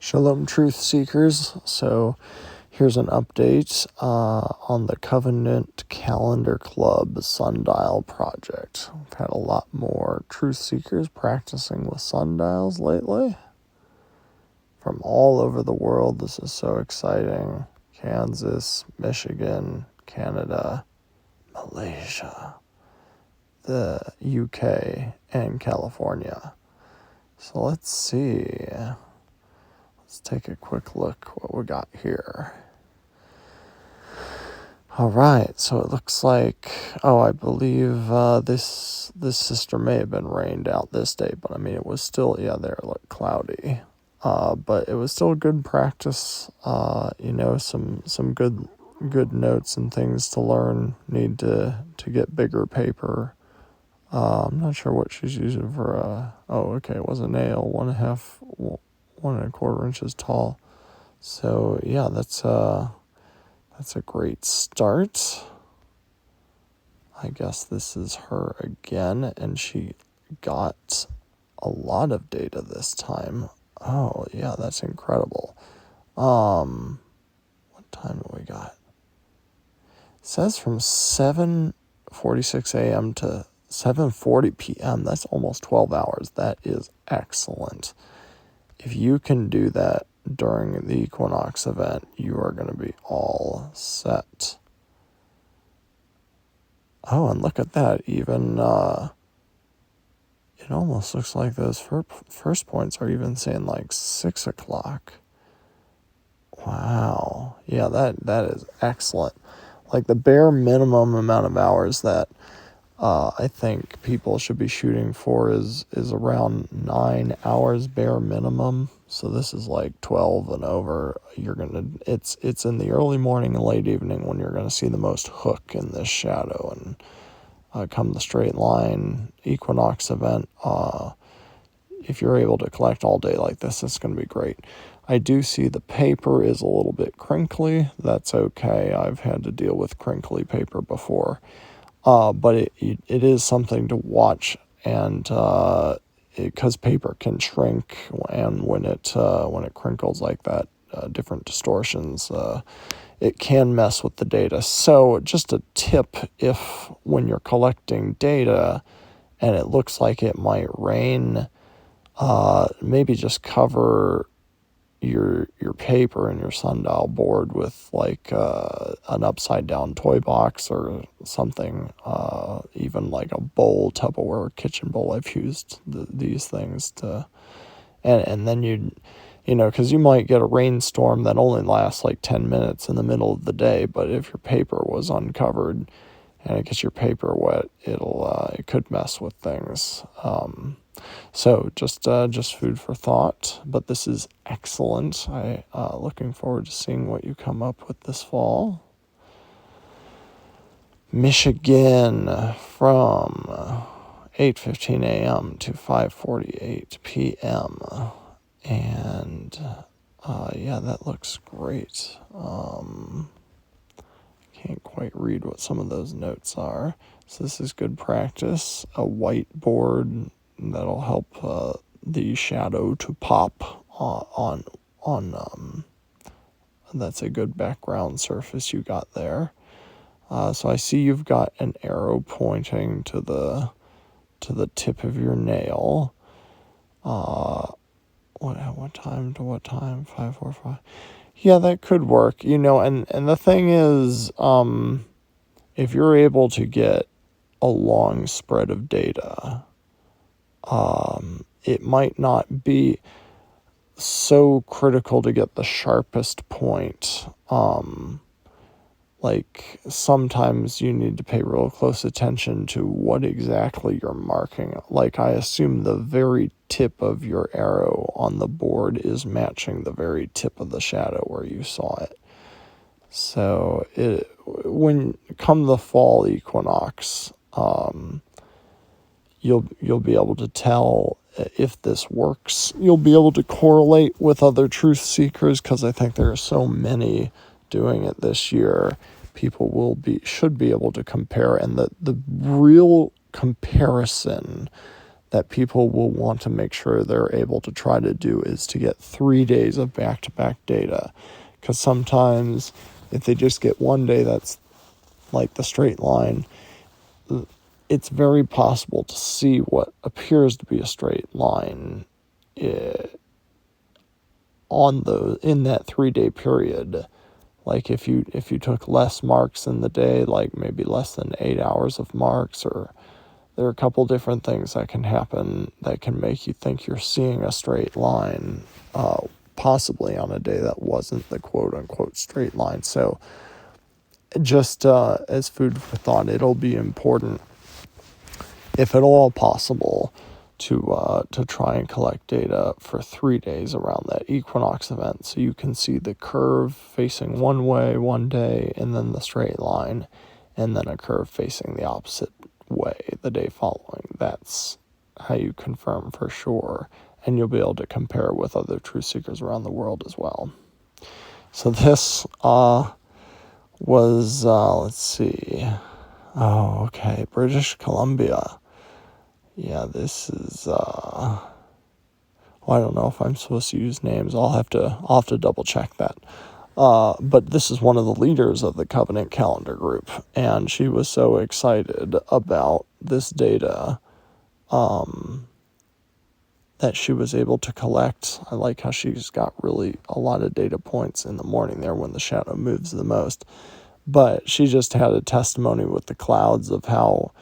Shalom, truth seekers. So here's an update on the Covenant Calendar Club Sundial project. We've had a lot more truth seekers practicing with sundials lately from all over the world. This is so exciting. Kansas, Michigan, Canada, Malaysia, the UK, and California. So let's see. Let's take a quick look what we got here. All right, so it looks like, I believe this sister may have been rained out this day, but I mean, it was still, there, look, cloudy. But it was still good practice, some good notes and things to learn. Need to get bigger paper. I'm not sure what she's using for it was a nail, 1.25 inches tall. So yeah, that's a great start. I guess this is her again, and she got a lot of data this time. Oh yeah, that's incredible. What time do we got? It says from 7:46 a.m. to 7:40 p.m. That's almost 12 hours. That is excellent. If you can do that during the equinox event, you are going to be all set. Oh, and look at that. Even, it almost looks like those first points are even saying like 6 o'clock. Wow. Yeah, that is excellent. Like the bare minimum amount of hours that I think people should be shooting for is around 9 hours bare minimum. So this is like 12 and over. It's in the early morning and late evening when you're gonna see the most hook in this shadow. And come the straight line equinox event, if you're able to collect all day like this, it's gonna be great. I do see the paper is a little bit crinkly. That's okay. I've had to deal with crinkly paper before. But it is something to watch, and because paper can shrink, and when it crinkles like that, different distortions, it can mess with the data. So just a tip: if when you're collecting data and it looks like it might rain, maybe just cover your paper and your sundial board with like an upside down toy box or something, even like a bowl, Tupperware kitchen bowl. I've used these things to, and then because you might get a rainstorm that only lasts like 10 minutes in the middle of the day, but if your paper was uncovered and it gets your paper wet, it could mess with things. So just food for thought, but this is excellent. I looking forward to seeing what you come up with this fall. Michigan from 8:15 a.m. to 5:48 p.m. And that looks great. Can't quite read what some of those notes are. So this is good practice. A whiteboard that'll help the shadow to pop on. That's a good background surface you got there. So I see you've got an arrow pointing to the tip of your nail. What time to what time? 5:45. Yeah, that could work. And the thing is, if you're able to get a long spread of data, it might not be so critical to get the sharpest point. Like sometimes you need to pay real close attention to what exactly you're marking. Like I assume the very tip of your arrow on the board is matching the very tip of the shadow where you saw it. So when come the fall equinox, you'll be able to tell if this works. You'll be able to correlate with other truth seekers, because I think there are so many doing it this year. People should be able to compare, and the real comparison that people will want to make sure they're able to try to do is to get 3 days of back-to-back data. Because sometimes if they just get one day that's like the straight line, it's very possible to see what appears to be a straight line in that 3-day period. Like if you took less marks in the day, like maybe less than 8 hours of marks, or there are a couple different things that can happen that can make you think you're seeing a straight line, possibly on a day that wasn't the quote-unquote straight line. So just as food for thought, it'll be important, if at all possible, to try and collect data for 3 days around that equinox event, so you can see the curve facing one way one day, and then the straight line, and then a curve facing the opposite way the day following. That's how you confirm for sure, and you'll be able to compare with other truth seekers around the world as well. So this was, let's see, British Columbia. Yeah, this is, I don't know if I'm supposed to use names. I'll have to double check that. But this is one of the leaders of the Covenant Calendar Group, and she was so excited about this data that she was able to collect. I like how she's got really a lot of data points in the morning there when the shadow moves the most. But she just had a testimony with the clouds of how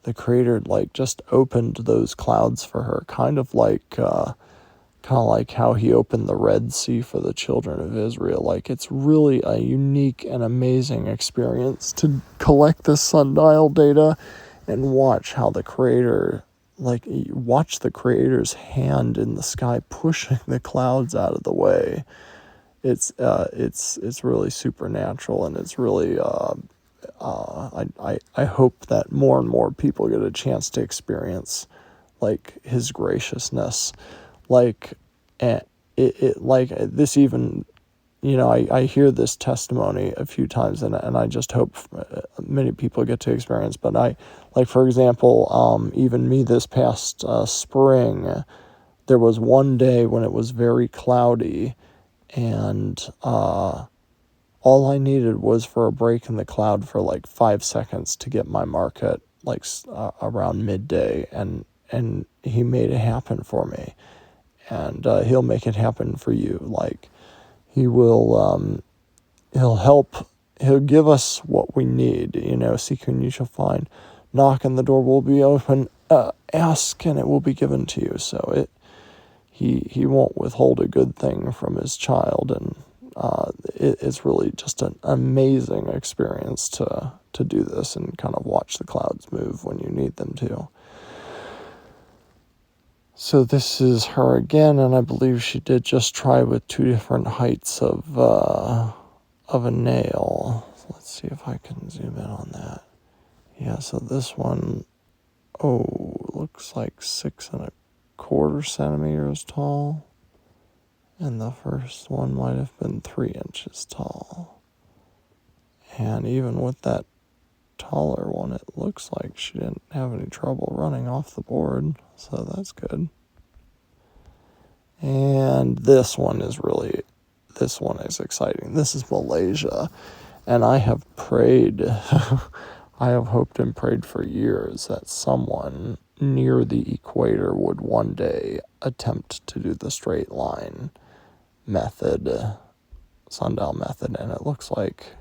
the Creator just opened those clouds for her, kind of like how he opened the Red Sea for the children of Israel. Like, it's really a unique and amazing experience to collect this sundial data and watch how the Creator, watch the Creator's hand in the sky pushing the clouds out of the way. It's really supernatural, and it's really I hope that more and more people get a chance to experience his graciousness, this. Even, I hear this testimony a few times, and I just hope many people get to experience. But for example, even me this past spring, there was one day when it was very cloudy, and all I needed was for a break in the cloud for 5 seconds to get my mark at around midday, and he made it happen for me, and he'll make it happen for you. He will, he'll help. He'll give us what we need. Seek and you shall find. Knock and the door will be open. Ask and it will be given to you. So he won't withhold a good thing from his child, and it's really just an amazing experience to do this and kind of watch the clouds move when you need them to. So this is her again, and I believe she did just try with 2 different heights of a nail. Let's see if I can zoom in on that. Yeah, so this one, looks like 6¼ centimeters tall. And the first one might have been 3 inches tall. And even with that taller one, it looks like she didn't have any trouble running off the board. So that's good. And this one is exciting. This is Malaysia. And I have prayed, I have hoped and prayed for years that someone near the equator would one day attempt to do the straight line method, sundial method, and it looks like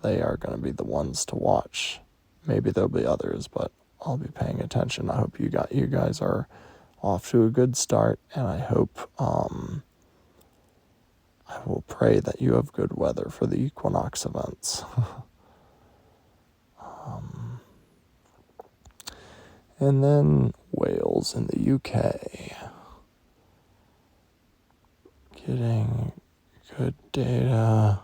they are going to be the ones to watch. Maybe there'll be others, but I'll be paying attention. I hope you guys are off to a good start, and I hope I will pray that you have good weather for the equinox events. And then Wales in the UK. Getting good data,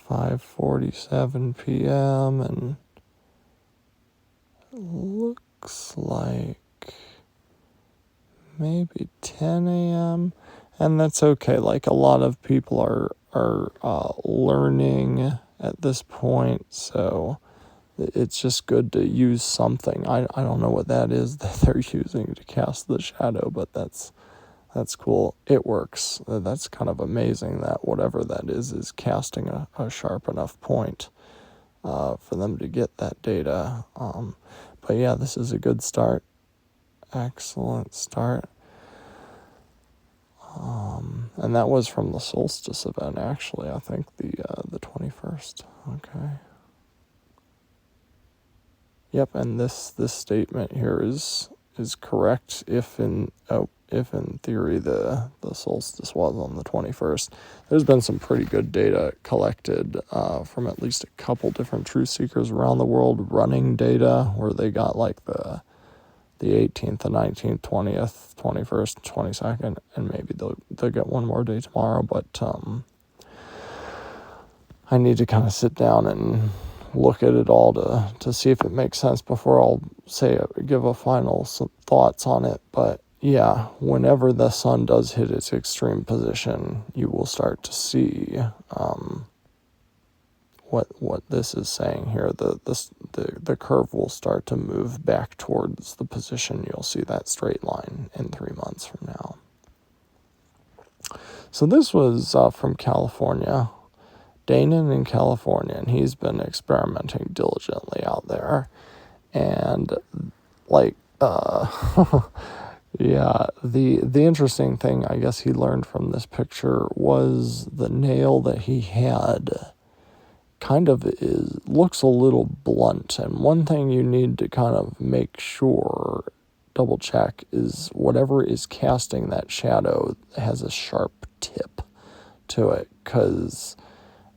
5:47 p.m. and it looks like maybe 10 a.m. And that's okay. A lot of people are learning at this point, so it's just good to use something. I don't know what that is that they're using to cast the shadow, but that's cool. It works. That's kind of amazing that whatever that is casting a sharp enough point for them to get that data. But yeah, this is a good start. Excellent start. And that was from the solstice event, actually. I think the 21st. Okay. Yep, and this statement here is correct if in theory the solstice was on the 21st. There's been some pretty good data collected from at least a couple different truth seekers around the world, running data where they got like the 18th, the 19th, 20th, 21st, 22nd, and maybe they'll get one more day tomorrow. But I need to kind of sit down and look at it all to see if it makes sense before I'll give a final thoughts on it. But yeah, whenever the sun does hit its extreme position, you will start to see what this is saying here. The curve will start to move back towards the position. You'll see that straight line in 3 months from now. So this was from California, Danon in California, and he's been experimenting diligently out there. And yeah, the interesting thing I guess he learned from this picture was the nail that he had kind of looks a little blunt. And one thing you need to kind of make sure, double check, is whatever is casting that shadow has a sharp tip to it, because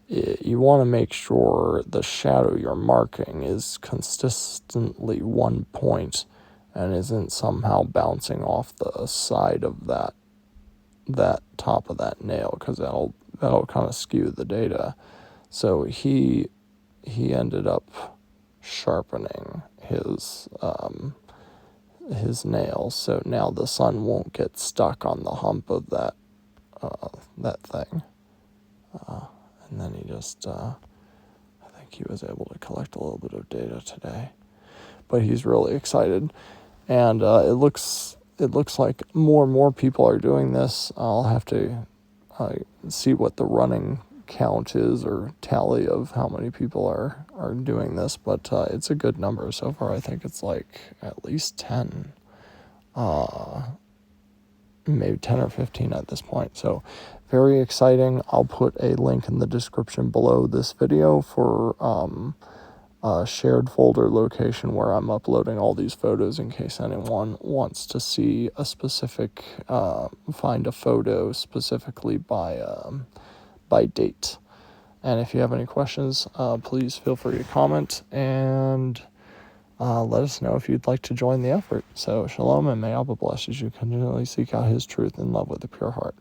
you want to make sure the shadow you're marking is consistently 1 point and isn't somehow bouncing off the side of that top of that nail, because that'll kind of skew the data. So he ended up sharpening his nail, so now the sun won't get stuck on the hump of that thing. And then he just, I think he was able to collect a little bit of data today. But he's really excited, and it looks like more and more people are doing this. I'll have to see what the running count is, or tally of how many people are doing this, but it's a good number so far. I think it's like at least 10, maybe 10 or 15 at this point. So very exciting. I'll put a link in the description below this video for a shared folder location where I'm uploading all these photos in case anyone wants to see a specific, find a photo specifically by date. And if you have any questions, please feel free to comment and let us know if you'd like to join the effort. So shalom, and may Abba bless as you continually seek out his truth in love with a pure heart.